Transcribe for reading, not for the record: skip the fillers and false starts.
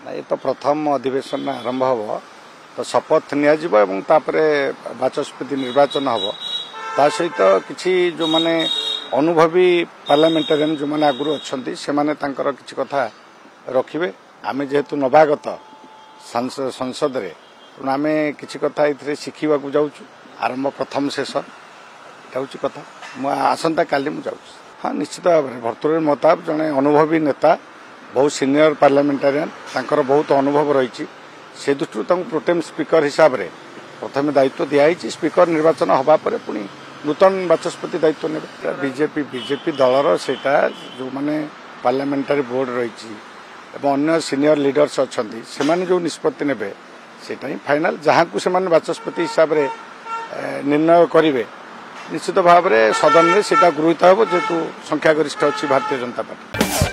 ये तो प्रथम अधिवेशन आरंभ हम तो शपथ निपर बाचस्पति निर्वाचन हम ता सहित किसी जो माने अनुभवी पार्लियामेंटारियन जो मैंने आगुरी अच्छा से मैंने किसी कथा रखिए आम जेहेतु नवागत संसद रे आम किसी कथा ये शिखा जाऊँ आरंभ प्रथम शेष हूँ कथा आसंता काली मुझे हाँ निश्चित भाव में भर्तृहरि महताब जड़े अनुभवी नेता बहुत सीनियर पार्लियामेंटारियन तांकर बहुत अनुभव रही से दृष्टि प्रोटेम स्पीकर हिसाब से प्रथम दायित्व दिखाई स्पीकर निर्वाचन होगापर पुणी नूतन बाचस्पति दायित्व ने बीजेपी दलर सेटा जो माने पार्लियामेंटारी बोर्ड रही अन्य सीनियर लीडर्स अच्छा से जो निष्पत्ति ने सेटा ही फाइनाल जहाँ को से बाचस्पति हिसाब से निर्णय करेंगे निश्चित भाव में सदन में गृहीत हो जेतु संख्यागरिष्ठ अच्छी भारतीय जनता पार्टी।